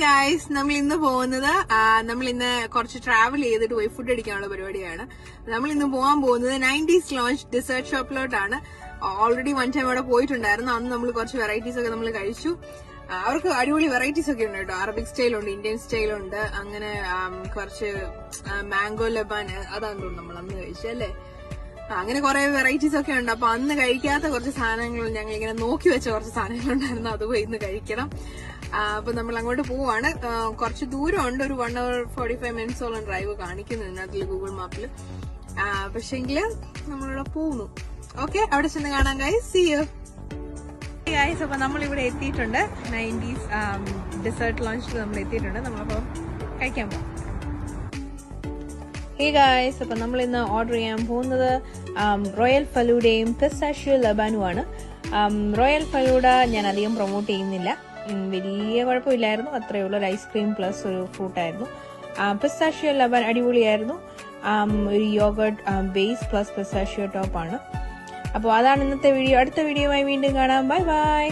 Guys, നമ്മൾ ഇന്ന് പോകുന്നത് നമ്മൾ ഇന്ന് കുറച്ച് ട്രാവൽ ചെയ്തിട്ട് പോയി ഫുഡ് അടിക്കാനുള്ള പരിപാടിയാണ്. നമ്മൾ ഇന്ന് പോകാൻ പോകുന്നത് 90s ലോഞ്ച് ഡിസേർട്ട് ഷോപ്പിലോട്ടാണ്. ഓൾറെഡി വൺ ടൈം അവിടെ പോയിട്ടുണ്ടായിരുന്നു. അന്ന് നമ്മൾ കുറച്ച് വെറൈറ്റീസ് ഒക്കെ നമ്മൾ കഴിച്ചു. അവർക്ക് അടിപൊളി വെറൈറ്റീസ് ഒക്കെ ഉണ്ട് കേട്ടോ. അറബിക് സ്റ്റൈലുണ്ട്, ഇന്ത്യൻ സ്റ്റൈലുണ്ട്, അങ്ങനെ കുറച്ച് മാംഗോ ലബാൻ അതാണ് തോന്നുന്നു നമ്മൾ അന്ന് കഴിച്ചല്ലേ. അങ്ങനെ കുറെ വെറൈറ്റീസ് ഒക്കെ ഉണ്ട്. അപ്പൊ അന്ന് കഴിക്കാത്ത കുറച്ച് സാധനങ്ങൾ ഞങ്ങൾ ഇങ്ങനെ നോക്കി വെച്ച കുറച്ച് സാധനങ്ങളുണ്ടായിരുന്നു. അത് പോയി ഇന്ന് കഴിക്കണം. അപ്പൊ നമ്മൾ അങ്ങോട്ട് പോവാണ്. കുറച്ച് ദൂരമുണ്ട്, ഒരു 1 hour 45 minutes ഡ്രൈവ് കാണിക്കുന്നു ഇതിനകത്ത് ഗൂഗിൾ മാപ്പിൽ. പക്ഷെങ്കില് നമ്മളിവിടെ പോകുന്നു. ഓക്കെ, അവിടെ ചെന്ന് കാണാം ഗൈസ്. See you guys. അപ്പൊ നമ്മളിവിടെ എത്തിയിട്ടുണ്ട്. 90s ഡെസേർട്ട് ലോഞ്ചിൽ നമ്മൾ എത്തിയിട്ടുണ്ട്. നമ്മളപ്പോ കഴിക്കാൻ പോകാം. ഹേ ഗായ്സ്, അപ്പൊ നമ്മൾ ഇന്ന് ഓർഡർ ചെയ്യാൻ പോകുന്നത് റോയൽ ഫലൂഡയും പിസ്താഷ്യോ ലബാനുമാണ്. റോയൽ ഫലൂഡ ഞാൻ അധികം പ്രൊമോട്ട് ചെയ്യുന്നില്ല, വലിയ കുഴപ്പമില്ലായിരുന്നു, അത്രയേ ഉള്ളൂ. ഒരു ഐസ്ക്രീം പ്ലസ് ഒരു ഫ്രൂട്ടായിരുന്നു. പിസ്താഷ്യോ ലബാൻ അടിപൊളിയായിരുന്നു. ഒരു യോഗർട്ട് ബേസ് പ്ലസ് പിസ്താഷ്യോ ടോപ്പാണ്. അപ്പോൾ അതാണ് ഇന്നത്തെ വീഡിയോ. അടുത്ത വീഡിയോയുമായി വീണ്ടും കാണാം. Bye bye.